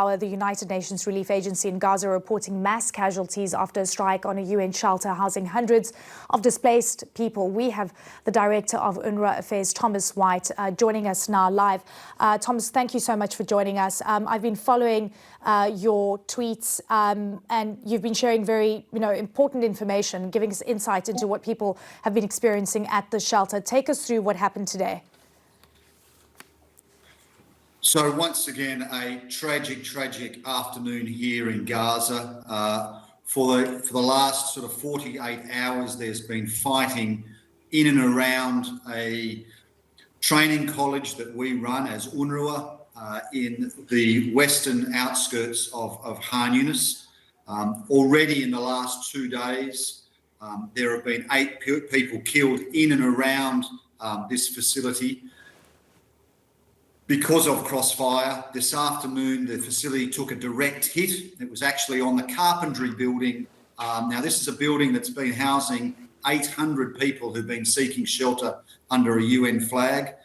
hour, the United Nations Relief Agency in Gaza reporting mass casualties after a strike on a UN shelter housing hundreds of displaced people. We have the Director of UNRWA Affairs, Thomas White, joining us now live. Thomas, thank you so much for joining us. I've been following your tweets and you've been sharing very important information, giving us insight into what people have been experiencing at the shelter. Take us through what happened today. So once again, a tragic afternoon here in Gaza. For the last sort of 48 hours, there's been fighting in and around a training college that we run as UNRWA in the western outskirts of Khan Yunis. Already in the last 2 days, there have been 8 people killed in and around this facility because of crossfire. This afternoon, the facility took a direct hit. It was actually on the carpentry building. Now, this is a building that's been housing 800 people who've been seeking shelter under a UN flag.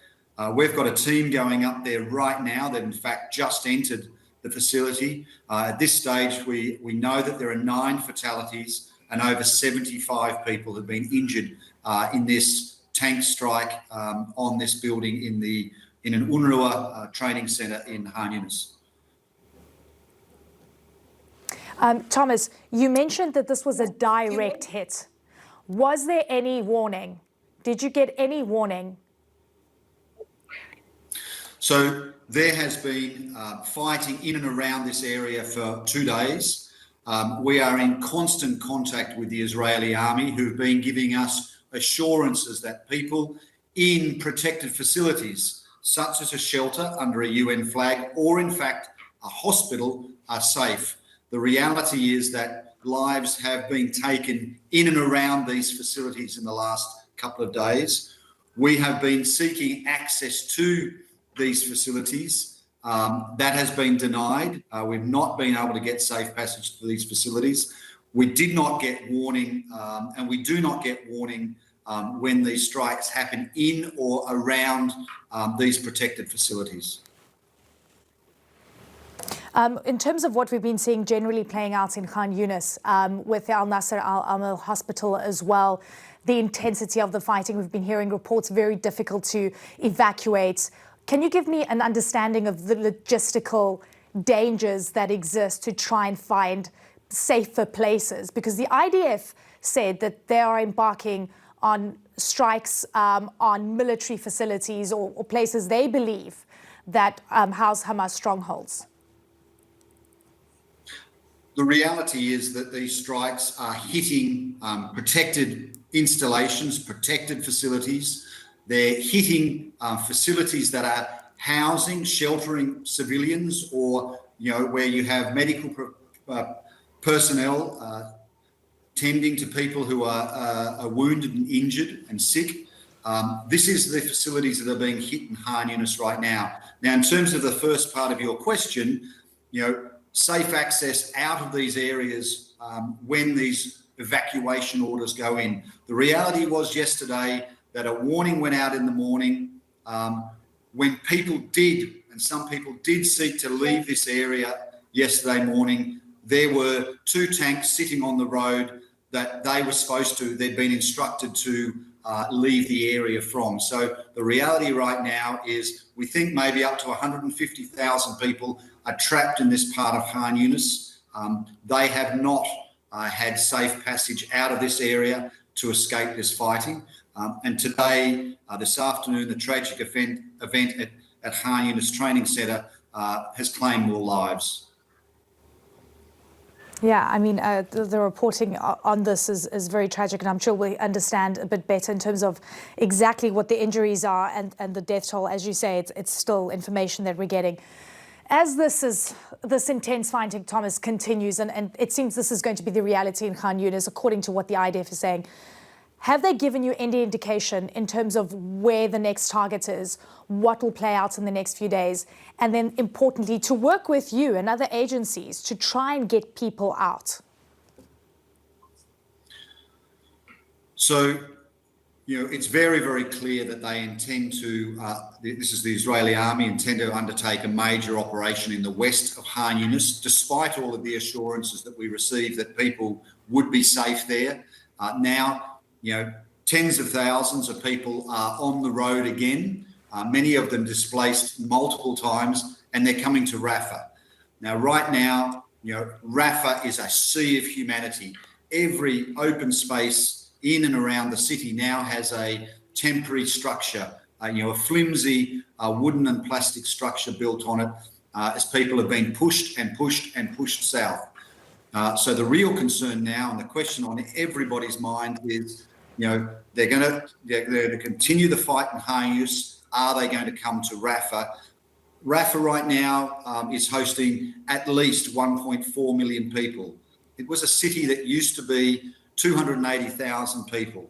We've got a team going up there right now that, in fact, just entered the facility. At this stage, we know that there are 9 fatalities and over 75 people have been injured in this tank strike on this building in an UNRWA training centre in Khan Yunis. Thomas, you mentioned that this was a direct hit. Was there any warning? Did you get any warning? So there has been fighting in and around this area for 2 days. We are in constant contact with the Israeli army, who've been giving us assurances that people in protected facilities, such as a shelter under a UN flag or, in fact, a hospital, are safe. The reality is that lives have been taken in and around these facilities in the last couple of days. We have been seeking access to these facilities. That has been denied. We've not been able to get safe passage to these facilities. We did not get warning, and we do not get warning when these strikes happen in or around these protected facilities. In terms of what we've been seeing generally playing out in Khan Yunis, with the Al Nasser Al Amal hospital as well, the intensity of the fighting, we've been hearing reports very difficult to evacuate. Can you give me an understanding of the logistical dangers that exist to try and find safer places? Because the IDF said that they are embarking on strikes on military facilities or places they believe that house Hamas strongholds. The reality is that these strikes are hitting protected installations, protected facilities. They're hitting facilities that are housing, sheltering civilians, or where you have medical personnel tending to people who are wounded and injured and sick. This is the facilities that are being hit in Khan Yunis right now. Now, in terms of the first part of your question, safe access out of these areas when these evacuation orders go in. The reality was yesterday that a warning went out in the morning when people did, and some people did seek to leave this area yesterday morning. There were 2 tanks sitting on the road that they'd been instructed to leave the area from. So the reality right now is we think maybe up to 150,000 people are trapped in this part of Khan Yunis. They have not had safe passage out of this area to escape this fighting. And today, this afternoon, the tragic event at Khan Yunis Training Centre has claimed more lives. Yeah, I mean, the reporting on this is very tragic, and I'm sure we understand a bit better in terms of exactly what the injuries are and the death toll. As you say, it's still information that we're getting. As this intense fighting, Thomas, continues, and it seems this is going to be the reality in Khan Yunis, according to what the IDF is saying, have they given you any indication in terms of where the next target is, what will play out in the next few days, and then importantly, to work with you and other agencies to try and get people out? So It's very, very clear that they intend to, this is the Israeli army, intend to undertake a major operation in the west of Khan Yunis, despite all of the assurances that we received that people would be safe there. Now, tens of thousands of people are on the road again, many of them displaced multiple times, and they're coming to Rafah. Now, right now, Rafah is a sea of humanity. Every open space in and around the city now has a temporary structure, a flimsy wooden and plastic structure built on it as people have been pushed and pushed and pushed south. So the real concern now, and the question on everybody's mind is, they're going to continue the fight in Khan Yunis. Are they going to come to Rafah? Rafah right now is hosting at least 1.4 million people. It was a city that used to be 280,000 people.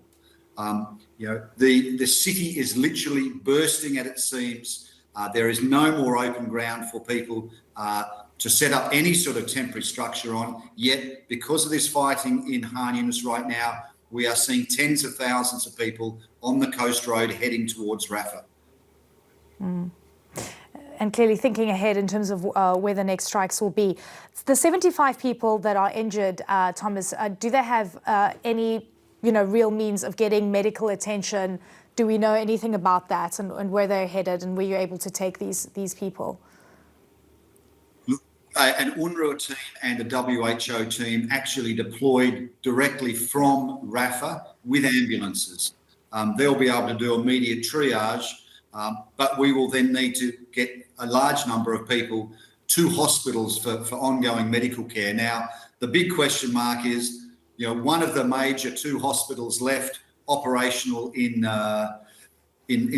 The city is literally bursting at its seams. There is no more open ground for people to set up any sort of temporary structure on. Yet, because of this fighting in Khan Yunis right now, we are seeing tens of thousands of people on the coast road heading towards Rafah. And clearly thinking ahead in terms of where the next strikes will be. The 75 people that are injured, Thomas, do they have any, real means of getting medical attention? Do we know anything about that and where they're headed, and were you able to take these people? An UNRWA team and a WHO team actually deployed directly from Rafah with ambulances. They'll be able to do immediate triage, but we will then need to get a large number of people to hospitals for ongoing medical care. Now, the big question mark is, one of the major two hospitals left operational in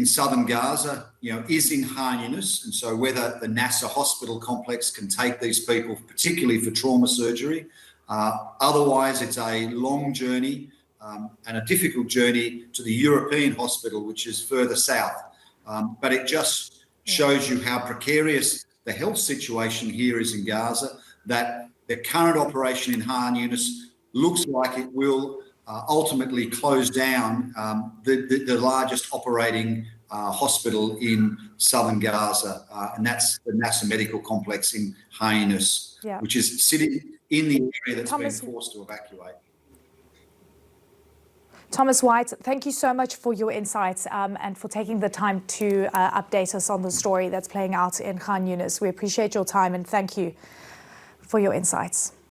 southern Gaza, is in Khan Yunis, and so whether the Nasser hospital complex can take these people, particularly for trauma surgery. Otherwise, it's a long journey and a difficult journey to the European hospital, which is further south. But it just shows you how precarious the health situation here is in Gaza, that the current operation in Khan Yunis looks like it will ultimately close down the largest operating hospital in southern Gaza, and that's the Nasser Medical Complex in Khan Yunis, which is sitting in the area that's been forced to evacuate. Thomas White, thank you so much for your insights and for taking the time to update us on the story that's playing out in Khan Yunis. We appreciate your time and thank you for your insights.